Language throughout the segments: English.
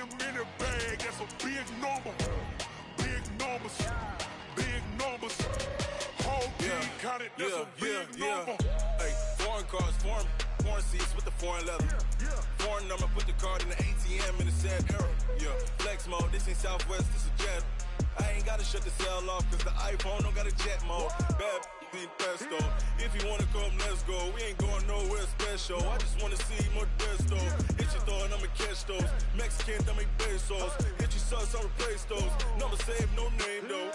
100 in the bag, that's a big number. Big numbers, big numbers. Whole team counted, that's a big number. Hey, foreign cars, foreign seats with the foreign leather. Foreign number, put the card in the ATM in the sad era. Flex mode, this ain't Southwest, this a jet. I ain't gotta shut the cell off, cause the iPhone don't got a jet mode. Bad ain't pesto. If you wanna come, let's go. We ain't going nowhere special. I just wanna see more Modesto. Hit your thought, I'ma catch those. Mexican, dumb make pesos. Hit your sus, I'll replace those. Number save, no name though.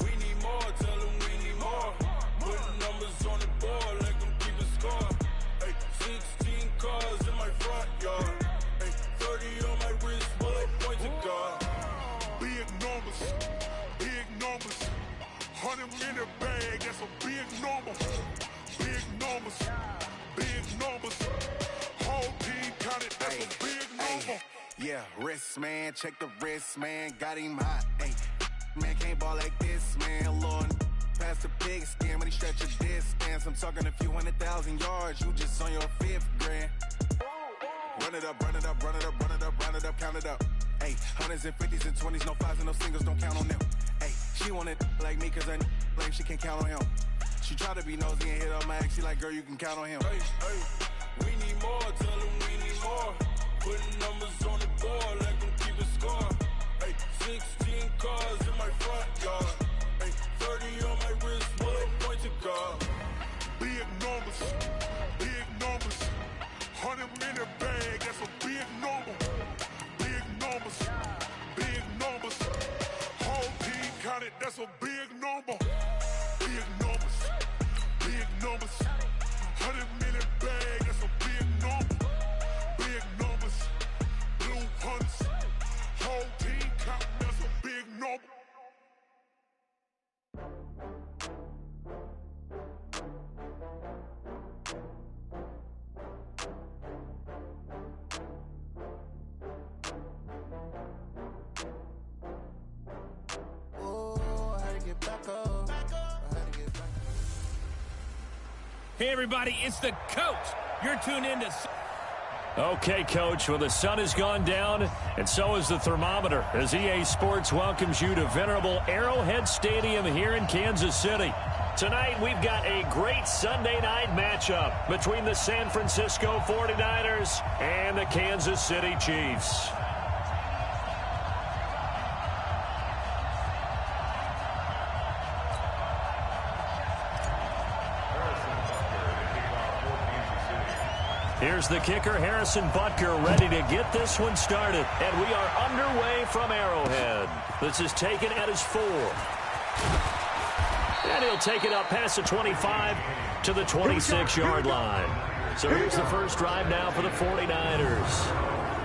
We need more, tell them we need more. Putting numbers on the board like I'm keeping score. Hey, 16 cars in my front yard. Hey, 30 on my wrist while I point to God. Big numbers, big numbers. 100 in the bag, that's a big number. Big numbers, big numbers. Whole team counted, that's a big number. Yeah, wrist man, check the wrist man, got him hot. Ay, man can't ball like this, man. Lord, past the pig skin, but he stretch a distance. I'm talking a few 100,000 yards, you just on your 5th grand. Run it up, run it up, run it up, run it up, run it up, count it up. Ay, 100s and 50s and 20s, no 5s and no singles, don't count on them. Ay, she want it like me, cause I like she can't count on him. She try to be nosy and hit on my ex, she like, girl, you can count on him. Hey, we need more, tell them we need more. Putting numbers on the board like I'm keeping score. Hey, 16 cars in my front yard. Hey, 30 on my wrist, while I point to God. Big numbers, big numbers. 100 in the bag, that's a big number. Big numbers, big numbers. Whole team counted, that's a big number. Big numbers, big numbers. 100 in the bag, that's a big number. Big numbers, blue hunts. Whole team counting, that's a big number. Hey, everybody, it's the coach. You're tuned in to... Okay, Coach, well, the sun has gone down, and so has the thermometer, as EA Sports welcomes you to venerable Arrowhead Stadium here in Kansas City. Tonight, we've got a great Sunday night matchup between the San Francisco 49ers and the Kansas City Chiefs. Here's the kicker, Harrison Butker, ready to get this one started. And we are underway from Arrowhead. This is taken at his 4. And he'll take it up past the 25 to the 26-yard line. So here's the first drive now for the 49ers.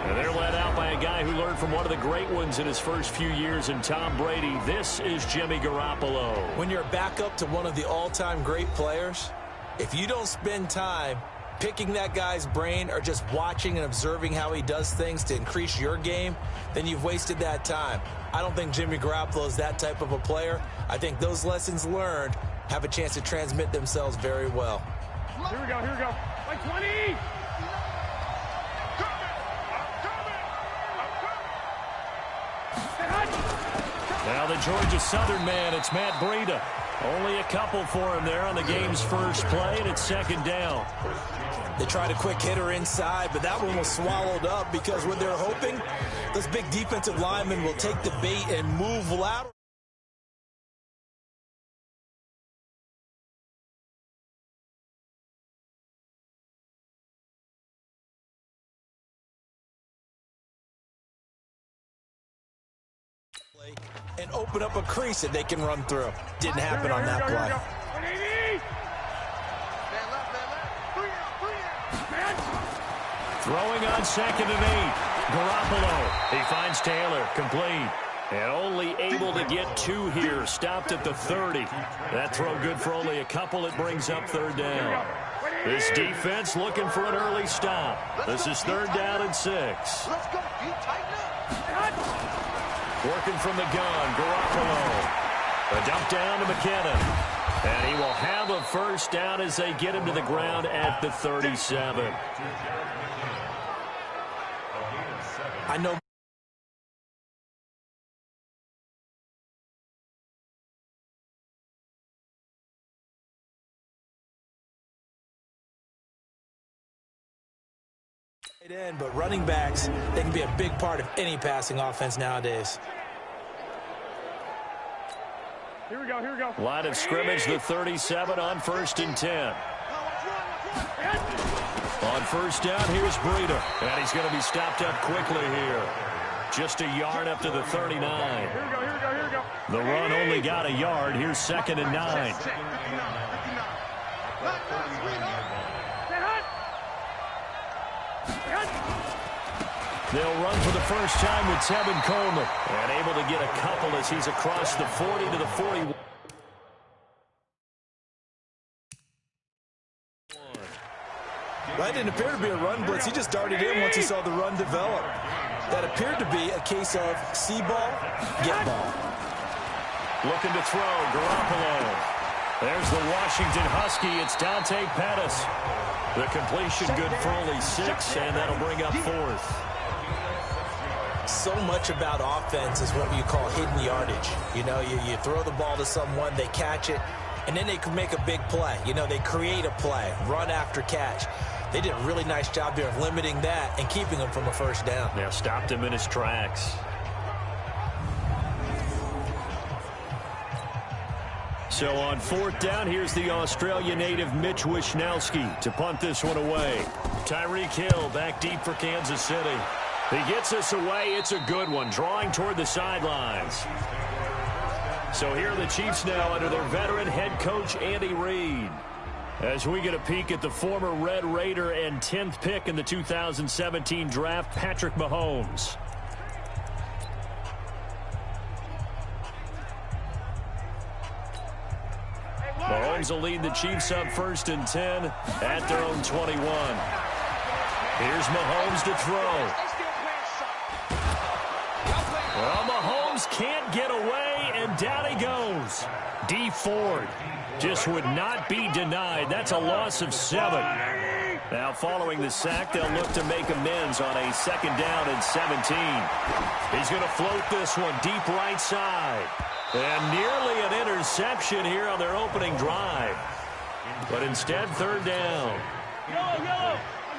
And they're led out by a guy who learned from one of the great ones in his first few years in Tom Brady. This is Jimmy Garoppolo. When you're back up to one of the all-time great players, if you don't spend time picking that guy's brain or just watching and observing how he does things to increase your game, then you've wasted that time. I don't think Jimmy Garoppolo is that type of a player. I think those lessons learned have a chance to transmit themselves very well. Here we go, here we go. Like 20! Now the Georgia Southern man, it's Matt Breida. Only a couple for him there on the game's first play, and it's second down. They tried a quick hitter inside, but that one was swallowed up because what they're hoping, this big defensive lineman will take the bait and move lateral. And open up a crease that they can run through. Didn't happen on that play. Throwing on 2nd and 8. Garoppolo. He finds Taylor. Complete. And only able to get 2 here. Stopped at the 30. That throw good for only a couple. It brings up 3rd down. This defense looking for an early stop. This is 3rd down and 6. Let's go. You tighten up. Working from the gun, Garoppolo. A dump down to McKinnon. And he will have a first down as they get him to the ground at the 37. I know. But running backs, they can be a big part of any passing offense nowadays. Here we go, here we go. Line of scrimmage, the 37 on 1st and 10. On 1st down, here's Breida. And he's going to be stopped up quickly here. Just a yard up to the 39. Here we go, here we go, here we go. The run only got a yard. Here's 2nd and 9. They'll run for the first time with Tevin Coleman. And able to get a couple as he's across the 40 to the 41. That didn't appear to be a run blitz. He just darted in once he saw the run develop. That appeared to be a case of see ball, get ball. Looking to throw, Garoppolo. There's the Washington Husky. It's Dante Pettis. The completion good for only 6, and that'll bring up 4th. So much about offense is what you call hidden yardage. You know, you throw the ball to someone, they catch it, and then they can make a big play. You know, they create a play, run after catch. They did a really nice job there of limiting that and keeping him from a first down. Yeah, stopped him in his tracks. So on 4th down, here's the Australia native Mitch Wishnowsky to punt this one away. Tyreek Hill back deep for Kansas City. He gets us away. It's a good one, drawing toward the sidelines. So here are the Chiefs now under their veteran head coach, Andy Reid. As we get a peek at the former Red Raider and 10th pick in the 2017 draft, Patrick Mahomes. Mahomes will lead the Chiefs up 1st and 10 at their own 21. Here's Mahomes to throw. Well, Mahomes can't get away, and down he goes. Dee Ford just would not be denied. That's a loss of 7. Now, following the sack, they'll look to make amends on a 2nd down and 17. He's going to float this one deep right side. And nearly an interception here on their opening drive. But instead, 3rd down.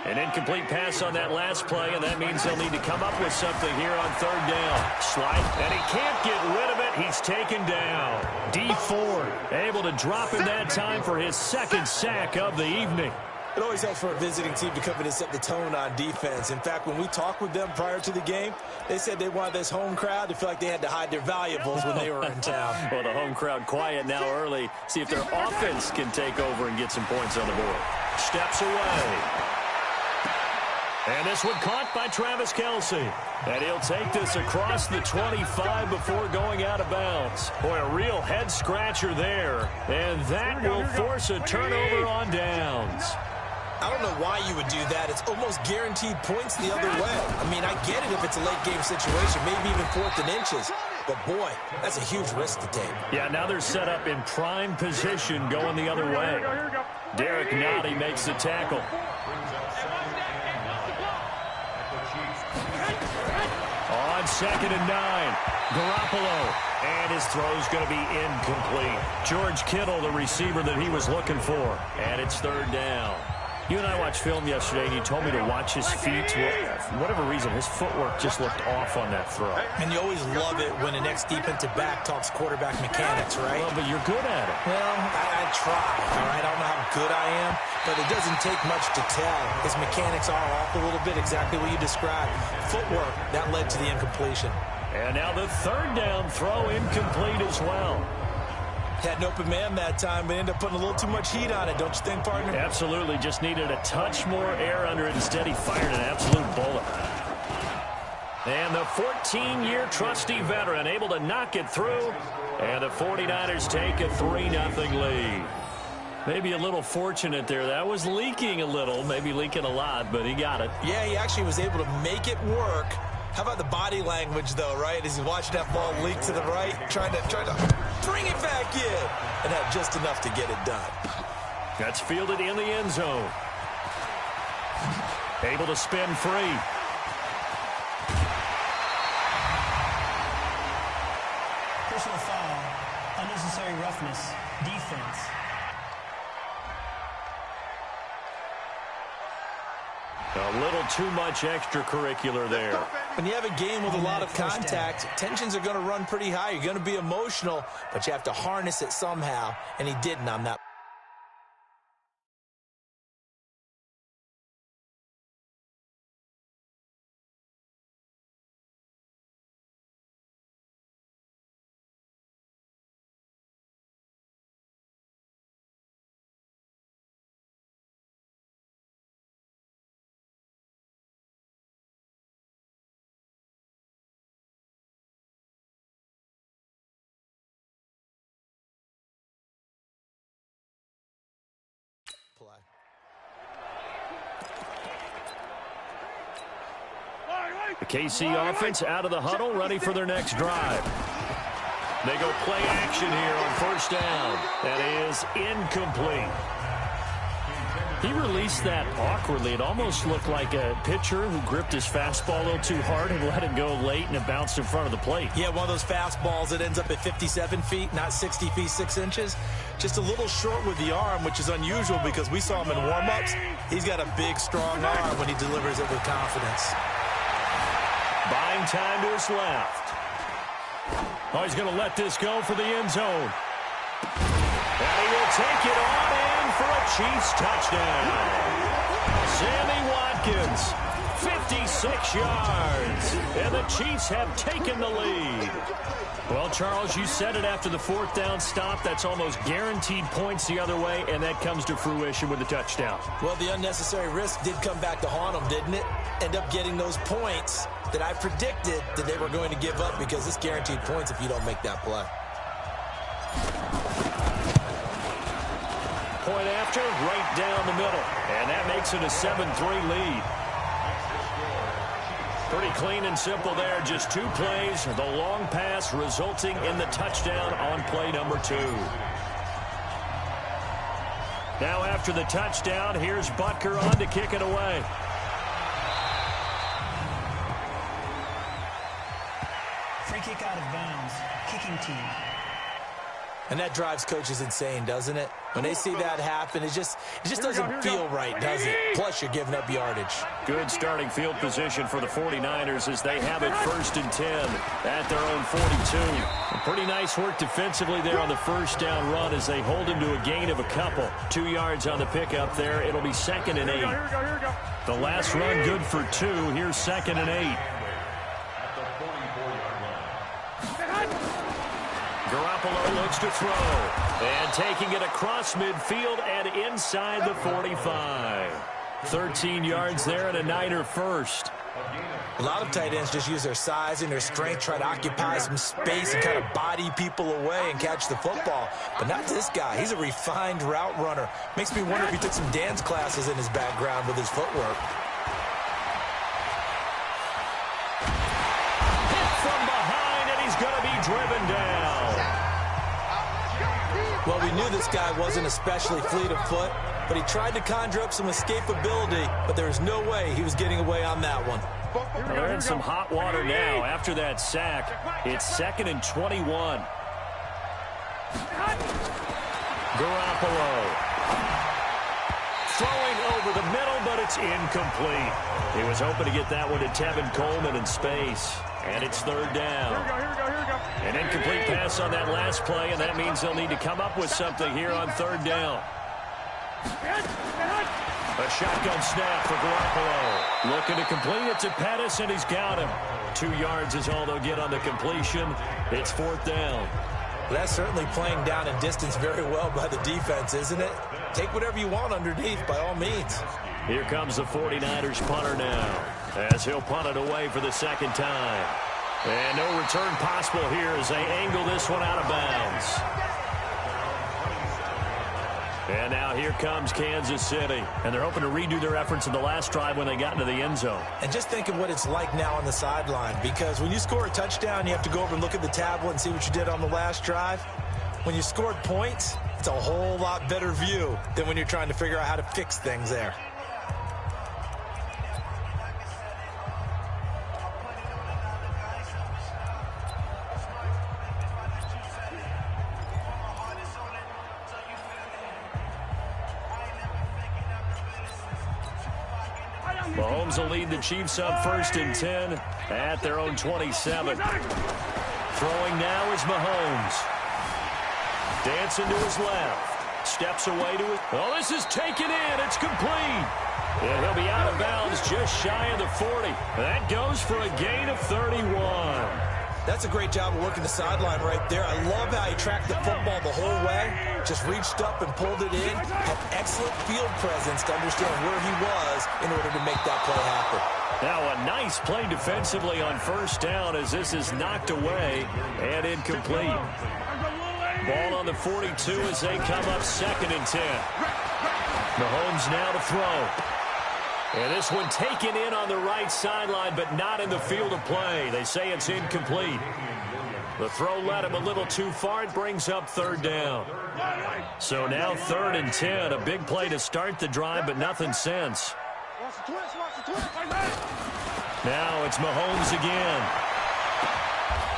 An incomplete pass on that last play, and that means they'll need to come up with something here on 3rd down. Slide, and he can't get rid of it. He's taken down. Dee Ford able to drop him that time for his 2nd sack of the evening. It always helps for a visiting team to come in and set the tone on defense. In fact, when we talked with them prior to the game, they said they wanted this home crowd to feel like they had to hide their valuables when they were in town. Well, the home crowd quiet now early. See if their offense can take over and get some points on the board. Steps away. And this one caught by Travis Kelce. And he'll take this across the 25 before going out of bounds. Boy, a real head-scratcher there. And that will force a turnover on downs. I don't know why you would do that. It's almost guaranteed points the other way. I mean, I get it if it's a late-game situation, maybe even 4th and inches. But, boy, that's a huge risk to take. Yeah, now they're set up in prime position going the other way. Derek Nottie makes the tackle. On 2nd and 9, Garoppolo, and his throw's going to be incomplete. George Kittle, the receiver that he was looking for, and it's 3rd down. You and I watched film yesterday, and you told me to watch his feet. Well, for whatever reason, his footwork just looked off on that throw. And you always love it when an ex-defensive back talks quarterback mechanics, right? Well, but you're good at it. Well, I try, all right? I don't know how good I am, but it doesn't take much to tell. His mechanics are off a little bit, exactly what you described. Footwork, that led to the incompletion. And now the 3rd down throw incomplete as well. Had an open man that time, but ended up putting a little too much heat on it, don't you think, partner? Absolutely. Just needed a touch more air under it. Instead, he fired an absolute bullet. And the 14-year trusty veteran able to knock it through. And the 49ers take a 3-0 lead. Maybe a little fortunate there. That was leaking a little, maybe leaking a lot, but he got it. Yeah, he actually was able to make it work. How about the body language, though, right? As he's watching that ball leak to the right, trying to bring it back in, and have just enough to get it done. That's fielded in the end zone. Able to spin free. unnecessary roughness. Defense. A little too much extracurricular there. When you have a game with a lot of contact, tensions are going to run pretty high. You're going to be emotional, but you have to harness it somehow, and he didn't on that. The KC offense out of the huddle, ready for their next drive. They go play action here on first down. That is incomplete. He released that awkwardly. It almost looked like a pitcher who gripped his fastball a little too hard and let it go late, and it bounced in front of the plate. Yeah, one of those fastballs that ends up at 57 feet, not 60 feet, 6 inches. Just a little short with the arm, which is unusual because we saw him in warm-ups. He's got a big, strong arm when he delivers it with confidence. Buying time to his left. Oh, he's going to let this go for the end zone. And he will take it on in for a Chiefs touchdown. Sammy Watkins, 56 yards. And the Chiefs have taken the lead. Well, Charles, you said it after the fourth down stop. That's almost guaranteed points the other way, and that comes to fruition with the touchdown. Well, the unnecessary risk did come back to haunt them, didn't it? End up getting those points that I predicted that they were going to give up because it's guaranteed points if you don't make that play. Point after, right down the middle. And that makes it a 7-3 lead. Pretty clean and simple there. Just 2 plays. The long pass resulting in the touchdown on play number 2. Now after the touchdown, here's Butker on to kick it away. Free kick out of bounds. Kicking team. And that drives coaches insane, doesn't it? When they see that happen, it just doesn't feel right, does it? Plus, you're giving up yardage. Good starting field position for the 49ers as they have it 1st and 10 at their own 42. Pretty nice work defensively there on the first down run as they hold him to a gain of a couple. 2 yards on the pickup there. It'll be 2nd and 8. Here we go. The last run good for 2. Here's 2nd and 8. Garoppolo looks to throw. And taking it across midfield and inside the 45. 13 yards there and a Niner first. A lot of tight ends just use their size and their strength, try to occupy some space and kind of body people away and catch the football. But not this guy. He's a refined route runner. Makes me wonder if he took some dance classes in his background with his footwork. Hit from behind, and he's going to be driven down. Well, we knew this guy wasn't especially fleet of foot, but he tried to conjure up some escapability, but there was no way he was getting away on that one. They're in some hot water now after that sack. It's 2nd and 21. Garoppolo throwing over the middle, but it's incomplete. He was hoping to get that one to Tevin Coleman in space. And it's 3rd down. Here we go. An incomplete pass on that last play, and that means they'll need to come up with something here on 3rd down. A shotgun snap for Garoppolo. Looking to complete it to Pettis, and he's got him. 2 yards is all they'll get on the completion. It's 4th down. Well, that's certainly playing down and distance very well by the defense, isn't it? Take whatever you want underneath, by all means. Here comes the 49ers punter now, as he'll punt it away for the 2nd time. And no return possible here as they angle this one out of bounds. And now here comes Kansas City. And they're hoping to redo their efforts in the last drive when they got into the end zone. And just think of what it's like now on the sideline, because when you score a touchdown, you have to go over and look at the tablet and see what you did on the last drive. When you scored points, it's a whole lot better view than when you're trying to figure out how to fix things there. Mahomes will lead the Chiefs up 1st and 10 at their own 27. Throwing now is Mahomes. Dancing to his left. Steps away to it. Oh, this is taken in. It's complete. And he'll be out of bounds just shy of the 40. That goes for a gain of 31. That's a great job of working the sideline right there. I love how he tracked the football the whole way. Just reached up and pulled it in. Had excellent field presence to understand where he was in order to make that play happen. Now a nice play defensively on 1st down as this is knocked away and incomplete. Ball on the 42 as they come up 2nd and 10. Mahomes now to throw. And this one taken in on the right sideline, but not in the field of play. They say it's incomplete. The throw led him a little too far. It brings up 3rd down. So now 3rd and 10. A big play to start the drive, but nothing since. Now it's Mahomes again.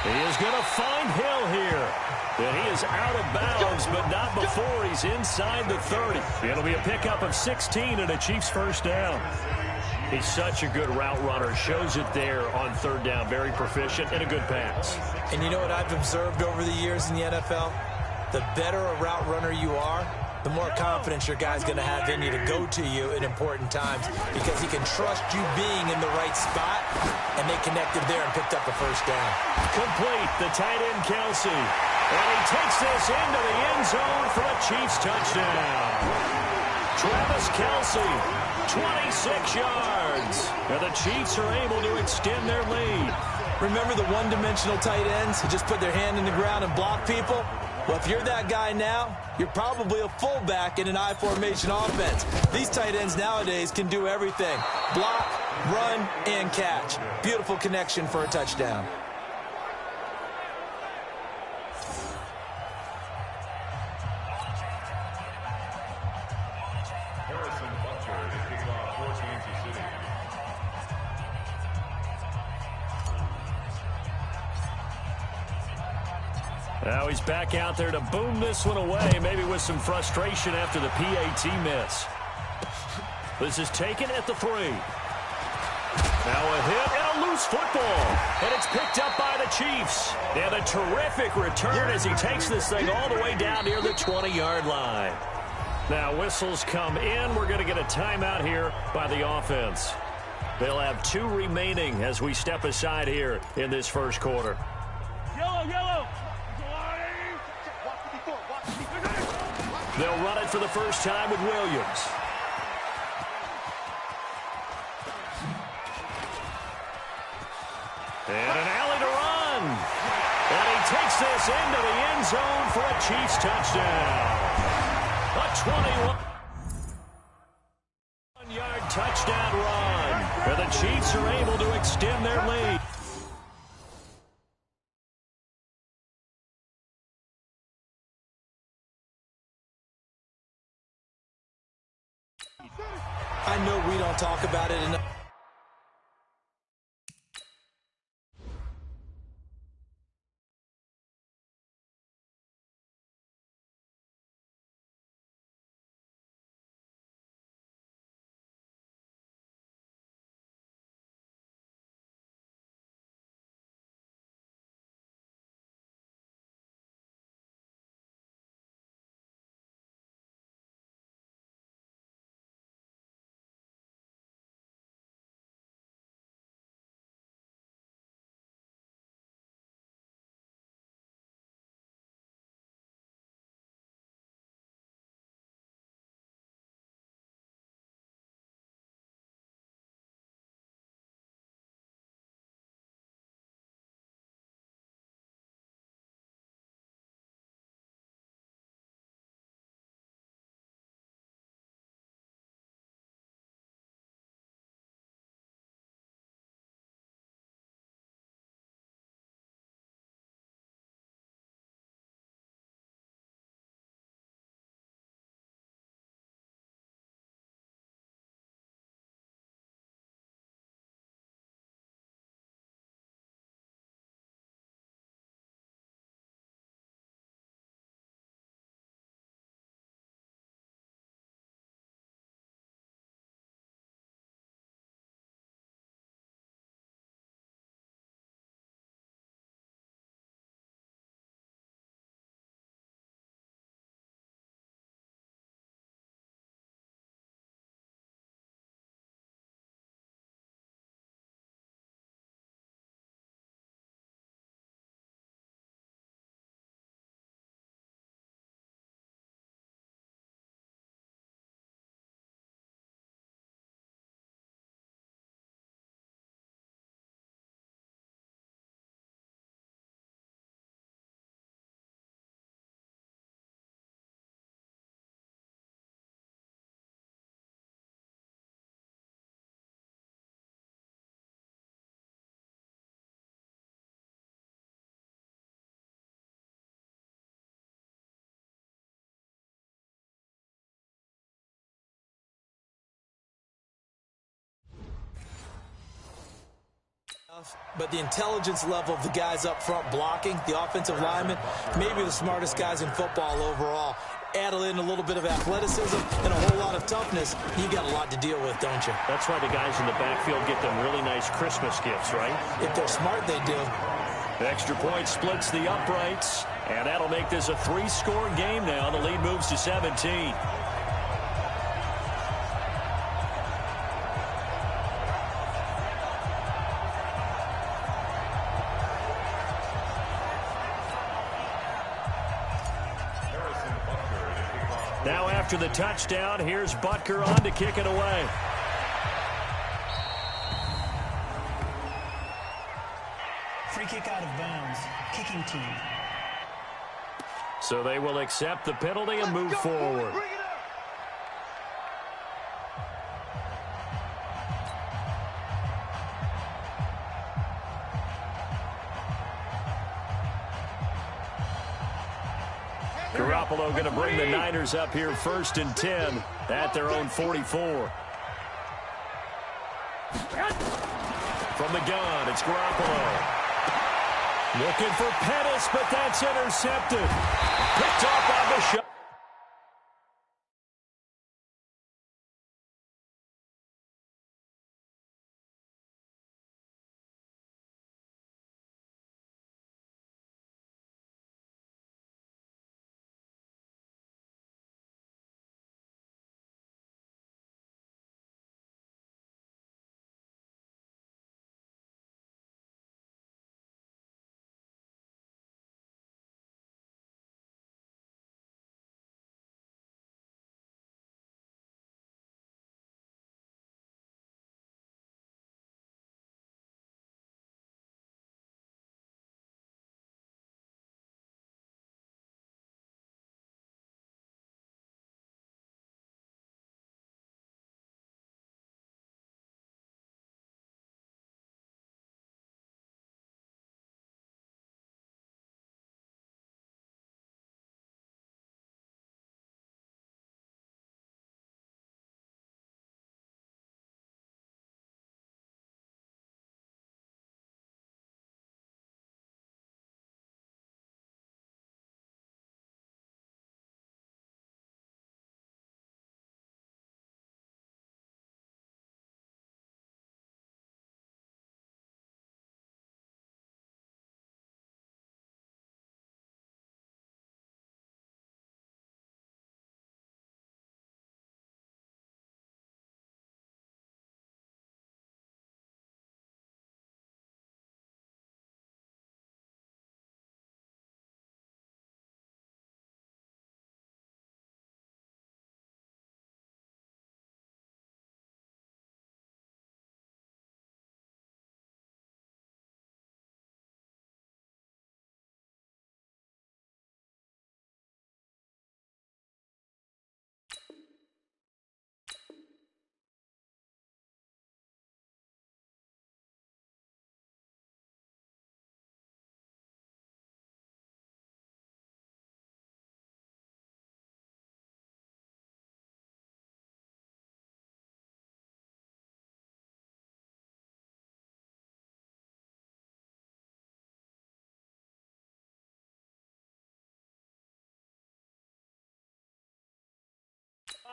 He is going to find Hill here. And he is out of bounds, but not before he's inside the 30. It'll be a pickup of 16 and a Chiefs 1st down. He's such a good route runner. Shows it there on 3rd down. Very proficient and a good pass. And you know what I've observed over the years in the NFL? The better a route runner you are, the more confidence your guy's going to have in you to go to you in important times because he can trust you being in the right spot, and they connected there and picked up the 1st down. Complete, the tight end Kelsey. And he takes this into the end zone for a Chiefs touchdown. Travis Kelsey, 26 yards. And the Chiefs are able to extend their lead. Remember the one-dimensional tight ends who just put their hand in the ground and block people? Well, if you're that guy now, you're probably a fullback in an I-formation offense. These tight ends nowadays can do everything. Block, run, and catch. Beautiful connection for a touchdown. Now he's back out there to boom this one away, maybe with some frustration after the PAT miss. This is taken at the 3. Now a hit and a loose football. And it's picked up by the Chiefs. And a terrific return as he takes this thing all the way down near the 20-yard line. Now whistles come in. We're going to get a timeout here by the offense. They'll have 2 remaining as we step aside here in this 1st quarter. Yellow. They'll run it for the first time with Williams. And an alley to run. And he takes this into the end zone for a Chiefs touchdown. A 21-yard touchdown run. And the Chiefs are able to extend their lead. I know we don't talk about it enough. But the intelligence level of the guys up front blocking, the offensive linemen, maybe the smartest guys in football overall. Add in a little bit of athleticism and a whole lot of toughness, you got a lot to deal with, don't you? That's why the guys in the backfield get them really nice Christmas gifts, right? If they're smart, they do. Extra point splits the uprights, and that'll make this a 3-score game now. The lead moves to 17. Now after the touchdown, here's Butker on to kick it away. Free kick out of bounds. Kicking team. So they will accept the penalty and move forward. Garoppolo going to bring the Niners up here 1st and 10 at their own 44. From the gun, it's Garoppolo. Looking for Pettis, but that's intercepted. Picked off by Bishop.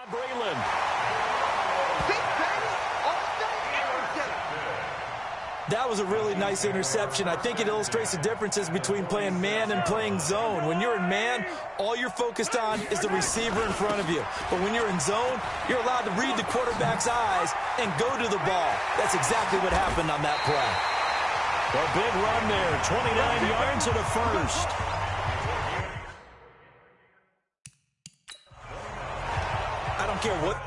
Breland. That was a really nice interception. I think it illustrates the differences between playing man and playing zone. When you're in man, all you're focused on is the receiver in front of you. But when you're in zone, you're allowed to read the quarterback's eyes and go to the ball. That's exactly what happened on that play. A big run there, 29 yards and a first. I don't care what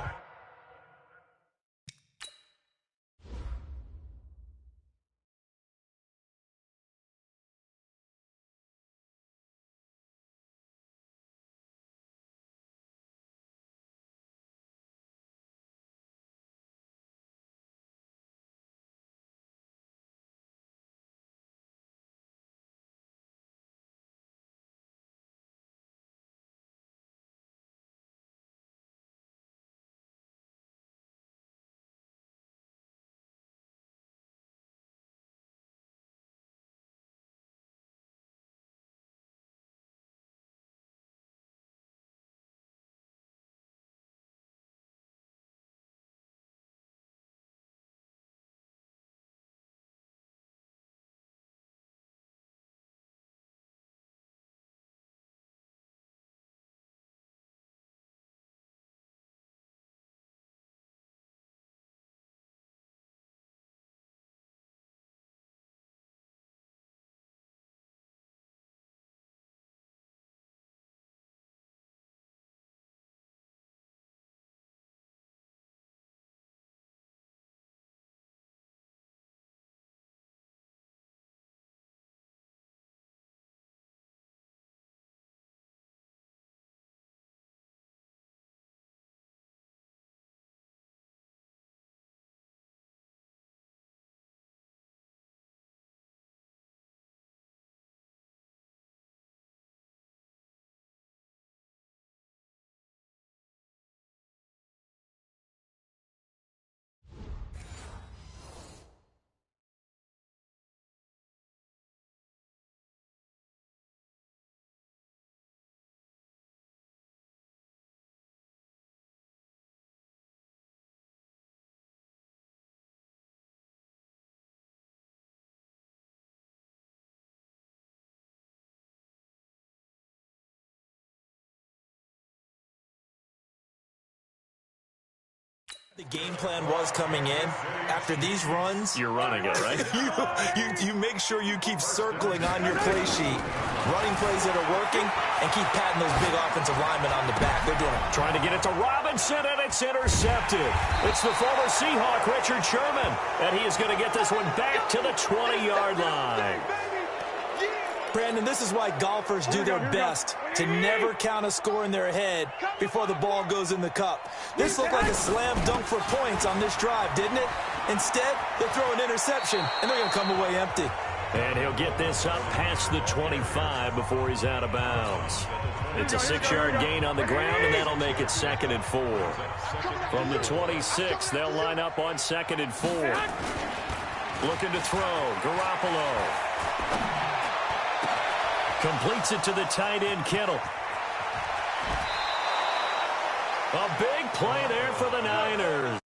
The game plan was coming in. After these runs, you're running it, right? you make sure you keep circling on your play sheet, running plays that are working, and keep patting those big offensive linemen on the back. They're doing it. Trying to get it to Robinson, and it's intercepted. It's the former Seahawk, Richard Sherman, and he is going to get this one back to the 20-yard line. Brandon, this is why golfers do their best to never count a score in their head before the ball goes in the cup. This looked like a slam dunk for points on this drive, didn't it? Instead, they throw an interception, and they're going to come away empty. And he'll get this up past the 25 before he's out of bounds. It's a 6-yard gain on the ground, and that'll make it 2nd and 4. From the 26, they'll line up on 2nd and 4. Looking to throw, Garoppolo. Completes it to the tight end, Kittle. A big play there for the Niners.